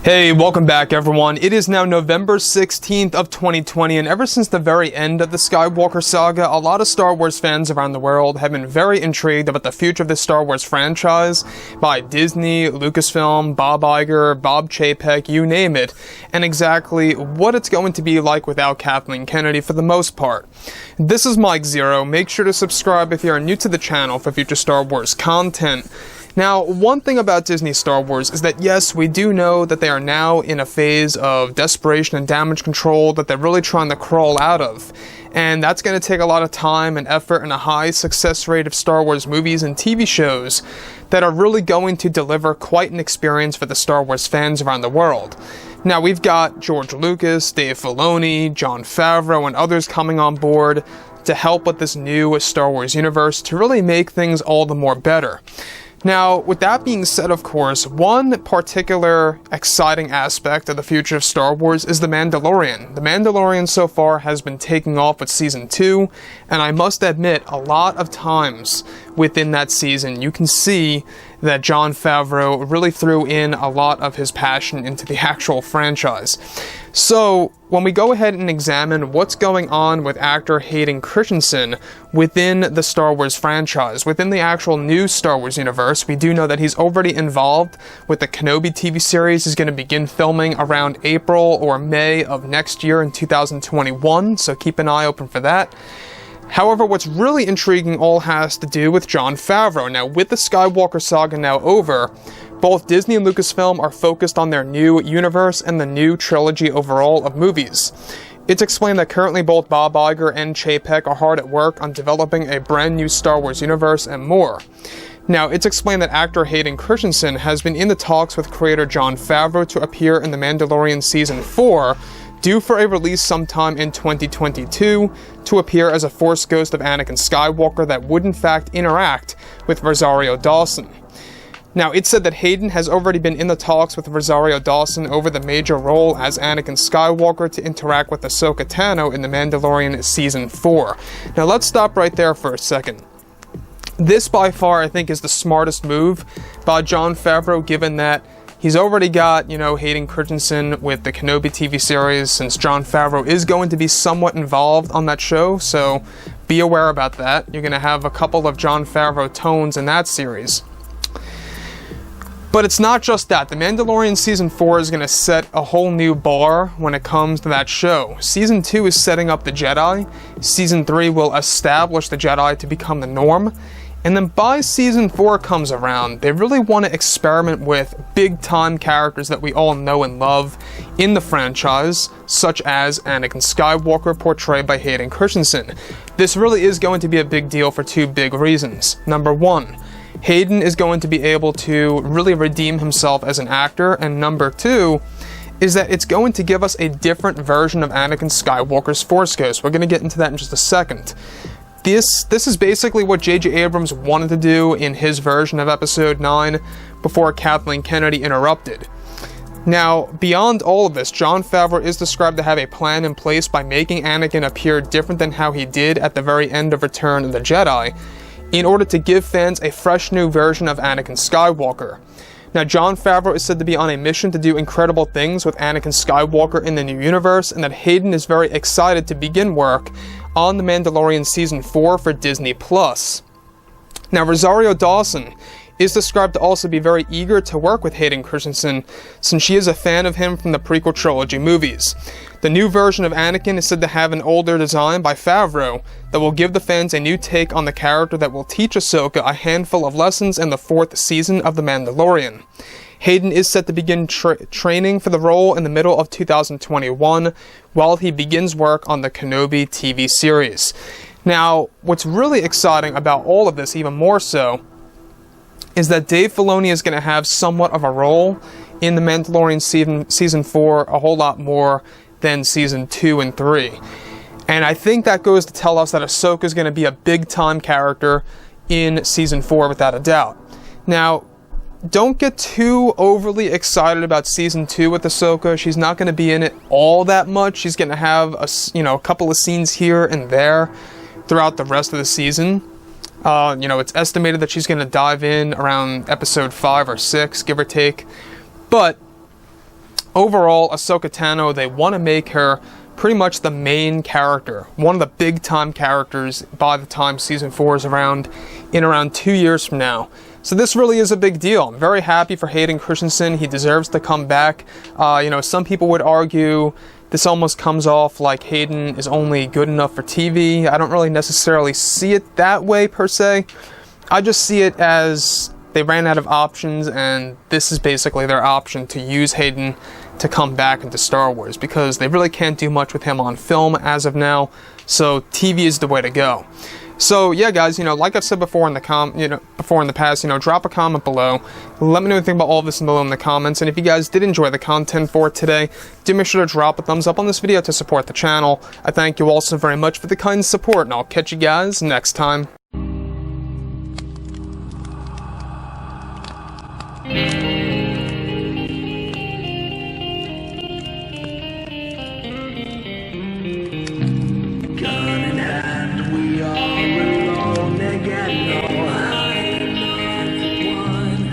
Hey, welcome back everyone. It is now November 16th of 2020, and ever since the very end of the Skywalker saga, a lot of Star Wars fans around the world have been very intrigued about the future of the Star Wars franchise by Disney, Lucasfilm, Bob Iger, Bob Chapek, you name it, and exactly what it's going to be like without Kathleen Kennedy for the most part. This is Mike Zero. Make sure to subscribe if you are new to the channel for future Star Wars content. Now, one thing about Disney Star Wars is that yes, we do know that they are now in a phase of desperation and damage control that they're really trying to crawl out of. And that's going to take a lot of time and effort and a high success rate of Star Wars movies and TV shows that are really going to deliver quite an experience for the Star Wars fans around the world. Now, we've got George Lucas, Dave Filoni, Jon Favreau, and others coming on board to help with this new Star Wars universe to really make things all the more better. Now, with that being said, of course, one particular exciting aspect of the future of Star Wars is The Mandalorian. The Mandalorian so far has been taking off with Season 2, and I must admit, a lot of times within that season, you can see that Jon Favreau really threw in a lot of his passion into the actual franchise. So, when we go ahead and examine what's going on with actor Hayden Christensen within the Star Wars franchise, within the actual new Star Wars universe, we do know that he's already involved with the Kenobi TV series. He's going to begin filming around April or May of next year in 2021, so keep an eye open for that. However, what's really intriguing all has to do with Jon Favreau. Now, with the Skywalker saga now over, both Disney and Lucasfilm are focused on their new universe and the new trilogy overall of movies. It's explained that currently both Bob Iger and Chapek are hard at work on developing a brand new Star Wars universe and more. Now, it's explained that actor Hayden Christensen has been in the talks with creator Jon Favreau to appear in The Mandalorian Season 4, due for a release sometime in 2022, to appear as a Force ghost of Anakin Skywalker that would in fact interact with Rosario Dawson. Now, it's said that Hayden has already been in the talks with Rosario Dawson over the major role as Anakin Skywalker to interact with Ahsoka Tano in The Mandalorian Season 4. Now, let's stop right there for a second. This, by far, I think, is the smartest move by Jon Favreau, given that he's already got, Hayden Christensen with the Kenobi TV series, since Jon Favreau is going to be somewhat involved on that show, so be aware about that. You're going to have a couple of Jon Favreau tones in that series. But it's not just that. The Mandalorian Season 4 is going to set a whole new bar when it comes to that show. Season 2 is setting up the Jedi. Season 3 will establish the Jedi to become the norm. And then by Season 4 comes around, they really want to experiment with big-time characters that we all know and love in the franchise, such as Anakin Skywalker, portrayed by Hayden Christensen. This really is going to be a big deal for two big reasons. Number one, Hayden is going to be able to really redeem himself as an actor, and number two is that it's going to give us a different version of Anakin Skywalker's Force Ghost. We're going to get into that in just a second. This is basically what J.J. Abrams wanted to do in his version of Episode 9 before Kathleen Kennedy interrupted. Now, beyond all of this, Jon Favreau is described to have a plan in place by making Anakin appear different than how he did at the very end of Return of the Jedi, in order to give fans a fresh new version of Anakin Skywalker. Now, Jon Favreau is said to be on a mission to do incredible things with Anakin Skywalker in the new universe, and that Hayden is very excited to begin work on The Mandalorian Season 4 for Disney+. Now, Rosario Dawson is described to also be very eager to work with Hayden Christensen, since she is a fan of him from the prequel trilogy movies. The new version of Anakin is said to have an older design by Favreau that will give the fans a new take on the character that will teach Ahsoka a handful of lessons in the 4th season of The Mandalorian. Hayden is set to begin training for the role in the middle of 2021, while he begins work on the Kenobi TV series. Now, what's really exciting about all of this, even more so, is that Dave Filoni is going to have somewhat of a role in The Mandalorian Season 4, a whole lot more than Season 2 and 3. And I think that goes to tell us that Ahsoka is going to be a big-time character in Season 4, without a doubt. Now, don't get too overly excited about Season 2 with Ahsoka. She's not going to be in it all that much. She's going to have a couple of scenes here and there throughout the rest of the season. It's estimated that she's going to dive in around episode 5 or 6, give or take. But overall, Ahsoka Tano, they want to make her pretty much the main character, one of the big time characters by the time season 4 is around, in around 2 years from now. So this really is a big deal. I'm very happy for Hayden Christensen. He deserves to come back. Some people would argue this almost comes off like Hayden is only good enough for TV. I don't really necessarily see it that way per se. I just see it as they ran out of options, and this is basically their option to use Hayden to come back into Star Wars, because they really can't do much with him on film as of now. So TV is the way to go. So yeah, guys, like I've said before in the past, drop a comment below. Let me know what you think about all this below in the comments. And if you guys did enjoy the content for today, do make sure to drop a thumbs up on this video to support the channel. I thank you also very much for the kind support, and I'll catch you guys next time.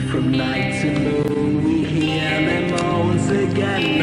From night to moon, we hear them moans again.